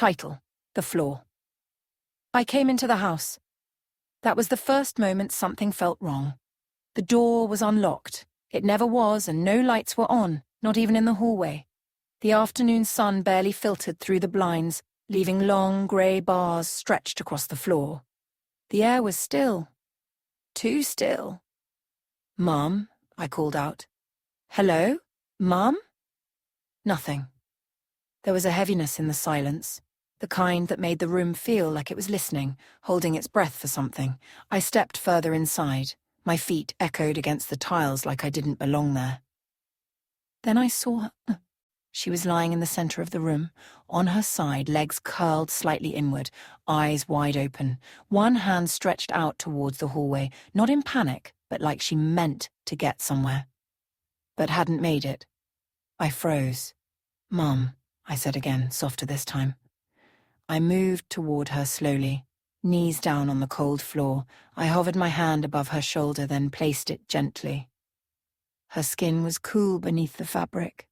Title: The Floor. I came into the house. That was the first moment something felt wrong. The door was unlocked. It never was, and no lights were on, not even in the hallway. The afternoon sun barely filtered through the blinds, leaving long grey bars stretched across the floor. The air was still. Too still. "Mum," I called out. "Hello? Mum?" Nothing. There was a heaviness in the silence, the kind that made the room feel like it was listening, holding its breath for something. I stepped further inside. My feet echoed against the tiles like I didn't belong there. Then I saw her. She was lying in the center of the room, on her side, legs curled slightly inward, eyes wide open, one hand stretched out towards the hallway, not in panic, but like she meant to get somewhere. But hadn't made it. I froze. "Mum," I said again, softer this time. I moved toward her slowly, knees down on the cold floor. I hovered my hand above her shoulder, then placed it gently. Her skin was cool beneath the fabric.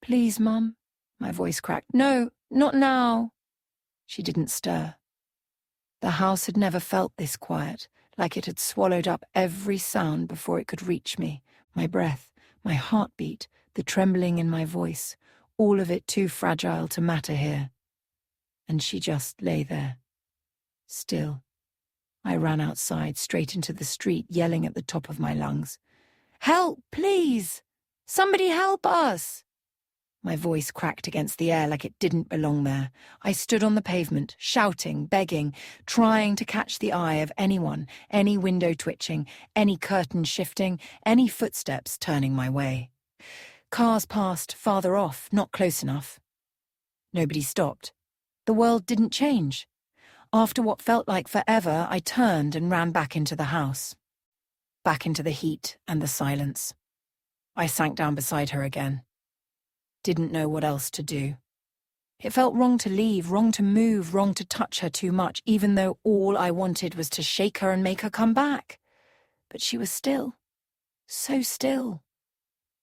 "Please, Mum," my voice cracked. "No, not now." She didn't stir. The house had never felt this quiet, like it had swallowed up every sound before it could reach me. My breath, my heartbeat, the trembling in my voice, all of it too fragile to matter here. And she just lay there, still. I ran outside, straight into the street, yelling at the top of my lungs. "Help, please! Somebody help us!" My voice cracked against the air like it didn't belong there. I stood on the pavement, shouting, begging, trying to catch the eye of anyone, any window twitching, any curtain shifting, any footsteps turning my way. Cars passed, farther off, not close enough. Nobody stopped. The world didn't change. After what felt like forever, I turned and ran back into the house. Back into the heat and the silence. I sank down beside her again. Didn't know what else to do. It felt wrong to leave, wrong to move, wrong to touch her too much, even though all I wanted was to shake her and make her come back. But she was still. So still.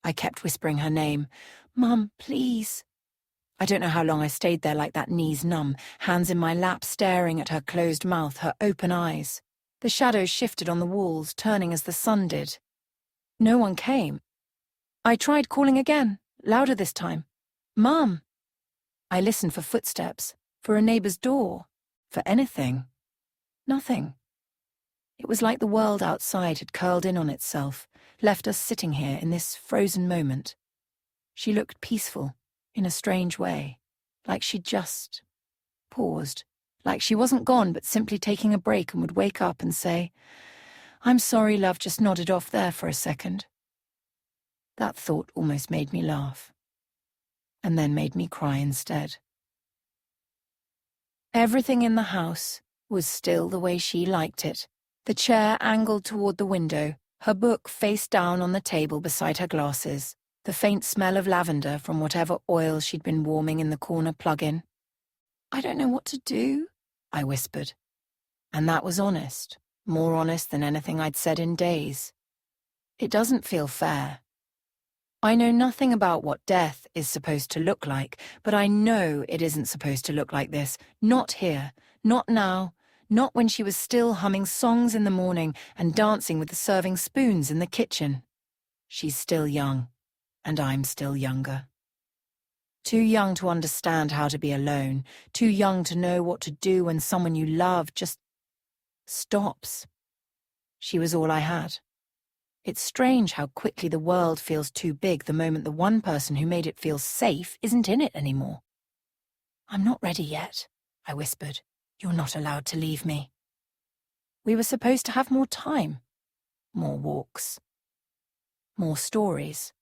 I kept whispering her name. "Mum, please." I don't know how long I stayed there like that, knees numb, hands in my lap, staring at her closed mouth, her open eyes. The shadows shifted on the walls, turning as the sun did. No one came. I tried calling again, louder this time. "Mum." I listened for footsteps, for a neighbor's door, for anything. Nothing. It was like the world outside had curled in on itself, left us sitting here in this frozen moment. She looked peaceful, in a strange way, like she'd just paused, like she wasn't gone but simply taking a break and would wake up and say, "I'm sorry, love, just nodded off there for a second." That thought almost made me laugh, and then made me cry instead. Everything in the house was still the way she liked it. The chair angled toward the window, her book face down on the table beside her glasses, the faint smell of lavender from whatever oil she'd been warming in the corner plug-in. "I don't know what to do," I whispered. And that was honest, more honest than anything I'd said in days. It doesn't feel fair. I know nothing about what death is supposed to look like, but I know it isn't supposed to look like this. Not here, not now, not when she was still humming songs in the morning and dancing with the serving spoons in the kitchen. She's still young, and I'm still younger. Too young to understand how to be alone, too young to know what to do when someone you love just stops. She was all I had. It's strange how quickly the world feels too big the moment the one person who made it feel safe isn't in it anymore. "I'm not ready yet," I whispered. "You're not allowed to leave me." We were supposed to have more time, more walks, more stories,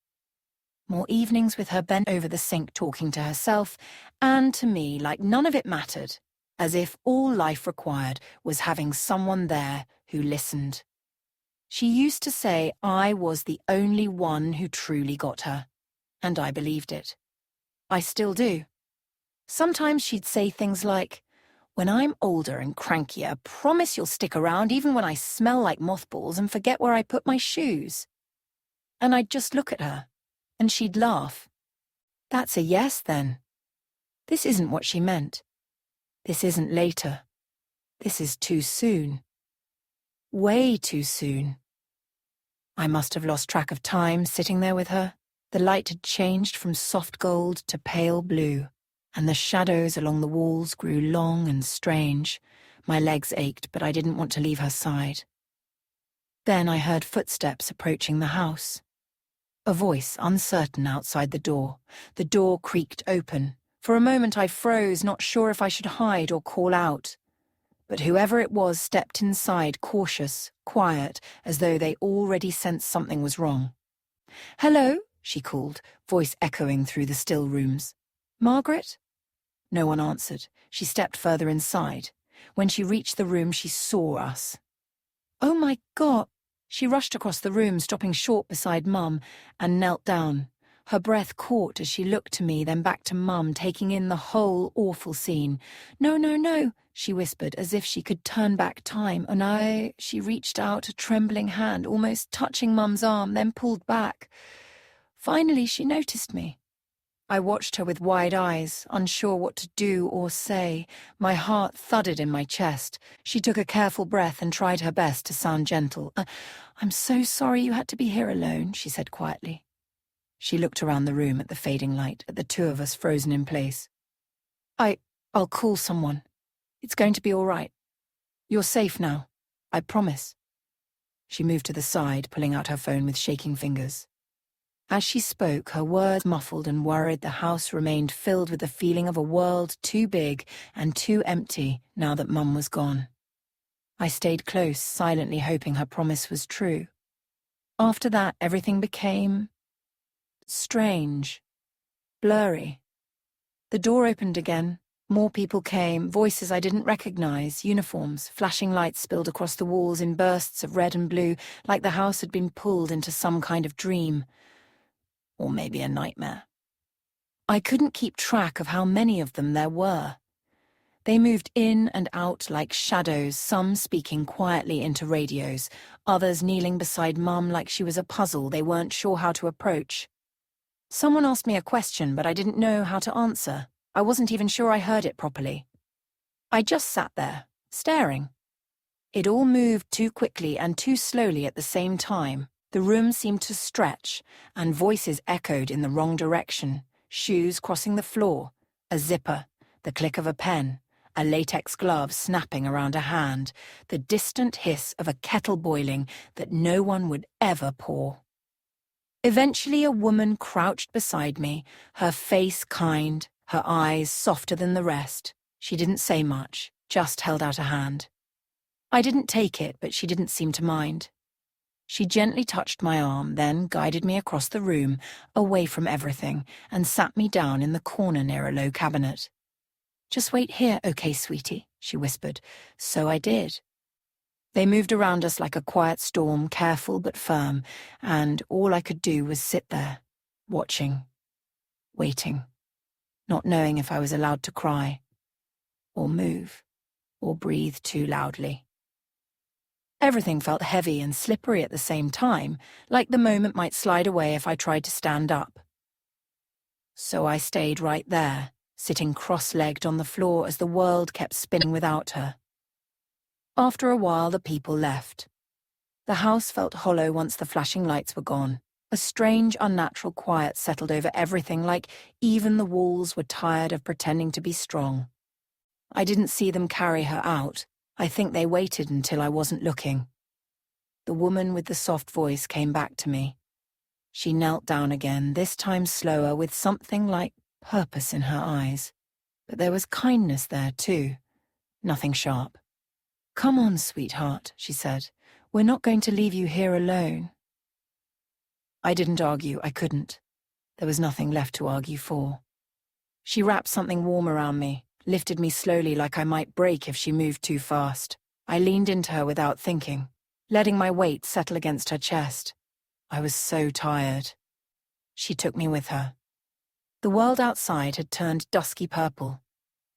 more evenings with her bent over the sink talking to herself and to me like none of it mattered, as if all life required was having someone there who listened. She used to say I was the only one who truly got her, and I believed it. I still do. Sometimes she'd say things like, "When I'm older and crankier, promise you'll stick around even when I smell like mothballs and forget where I put my shoes." And I'd just look at her, and she'd laugh. "That's a yes, then." This isn't what she meant. This isn't later. This is too soon. Way too soon. I must have lost track of time sitting there with her. The light had changed from soft gold to pale blue, and the shadows along the walls grew long and strange. My legs ached, but I didn't want to leave her side. Then I heard footsteps approaching the house. A voice uncertain outside the door. The door creaked open. For a moment I froze, not sure if I should hide or call out. But whoever it was stepped inside, cautious, quiet, as though they already sensed something was wrong. "Hello," she called, voice echoing through the still rooms. "Margaret?" No one answered. She stepped further inside. When she reached the room, she saw us. "Oh my God!" She rushed across the room, stopping short beside Mum, and knelt down. Her breath caught as she looked to me, then back to Mum, taking in the whole awful scene. "No, no, no," she whispered, as if she could turn back time. And she reached out a trembling hand, almost touching Mum's arm, then pulled back. Finally, she noticed me. I watched her with wide eyes, unsure what to do or say. My heart thudded in my chest. She took a careful breath and tried her best to sound gentle. "I'm so sorry you had to be here alone," she said quietly. She looked around the room at the fading light, at the two of us frozen in place. I'll call someone. It's going to be all right. You're safe now. I promise." She moved to the side, pulling out her phone with shaking fingers. As she spoke, her words muffled and worried, the house remained filled with the feeling of a world too big and too empty now that Mum was gone. I stayed close, silently hoping her promise was true. After that, everything became strange, blurry. The door opened again. More people came, voices I didn't recognize, uniforms, flashing lights spilled across the walls in bursts of red and blue, like the house had been pulled into some kind of dream. Or maybe a nightmare. I couldn't keep track of how many of them there were. They moved in and out like shadows, some speaking quietly into radios, others kneeling beside Mum like she was a puzzle they weren't sure how to approach. Someone asked me a question, but I didn't know how to answer. I wasn't even sure I heard it properly. I just sat there, staring. It all moved too quickly and too slowly at the same time. The room seemed to stretch, and voices echoed in the wrong direction. Shoes crossing the floor, a zipper, the click of a pen, a latex glove snapping around a hand, the distant hiss of a kettle boiling that no one would ever pour. Eventually a woman crouched beside me, her face kind, her eyes softer than the rest. She didn't say much, just held out a hand. I didn't take it, but she didn't seem to mind. She gently touched my arm, then guided me across the room, away from everything, and sat me down in the corner near a low cabinet. "Just wait here, okay, sweetie," she whispered. So I did. They moved around us like a quiet storm, careful but firm, and all I could do was sit there, watching, waiting, not knowing if I was allowed to cry, or move, or breathe too loudly. Everything felt heavy and slippery at the same time, like the moment might slide away if I tried to stand up. So I stayed right there, sitting cross-legged on the floor as the world kept spinning without her. After a while, the people left. The house felt hollow once the flashing lights were gone. A strange, unnatural quiet settled over everything, like even the walls were tired of pretending to be strong. I didn't see them carry her out. I think they waited until I wasn't looking. The woman with the soft voice came back to me. She knelt down again, this time slower, with something like purpose in her eyes. But there was kindness there, too. Nothing sharp. "Come on, sweetheart," she said. "We're not going to leave you here alone." I didn't argue. I couldn't. There was nothing left to argue for. She wrapped something warm around me, lifted me slowly like I might break if she moved too fast. I leaned into her without thinking, letting my weight settle against her chest. I was so tired. She took me with her. The world outside had turned dusky purple.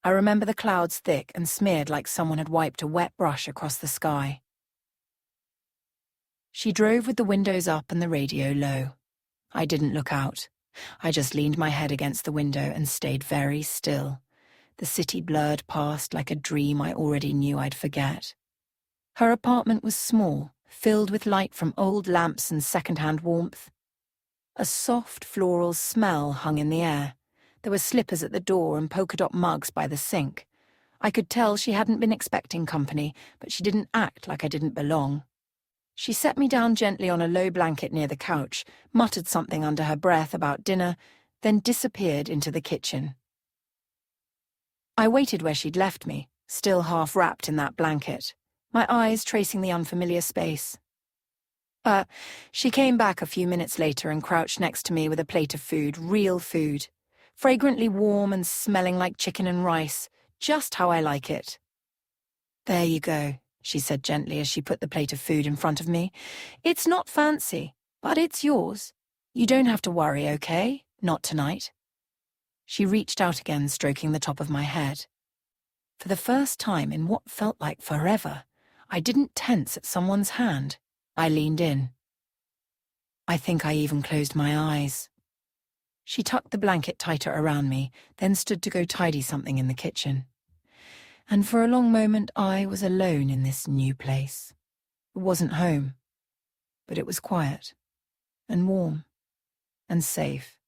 I remember the clouds thick and smeared like someone had wiped a wet brush across the sky. She drove with the windows up and the radio low. I didn't look out. I just leaned my head against the window and stayed very still. The city blurred past like a dream I already knew I'd forget. Her apartment was small, filled with light from old lamps and second-hand warmth. A soft floral smell hung in the air. There were slippers at the door and polka-dot mugs by the sink. I could tell she hadn't been expecting company, but she didn't act like I didn't belong. She set me down gently on a low blanket near the couch, muttered something under her breath about dinner, then disappeared into the kitchen. I waited where she'd left me, still half wrapped in that blanket, my eyes tracing the unfamiliar space. She came back a few minutes later and crouched next to me with a plate of food, real food, fragrantly warm and smelling like chicken and rice, just how I like it. "There you go," she said gently as she put the plate of food in front of me. "It's not fancy, but it's yours. You don't have to worry, okay? Not tonight." She reached out again, stroking the top of my head. For the first time in what felt like forever, I didn't tense at someone's hand. I leaned in. I think I even closed my eyes. She tucked the blanket tighter around me, then stood to go tidy something in the kitchen. And for a long moment I was alone in this new place. It wasn't home, but it was quiet, and warm, and safe.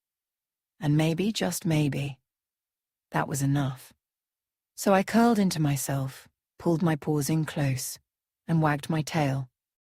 And maybe, just maybe, that was enough. So I curled into myself, pulled my paws in close, and wagged my tail.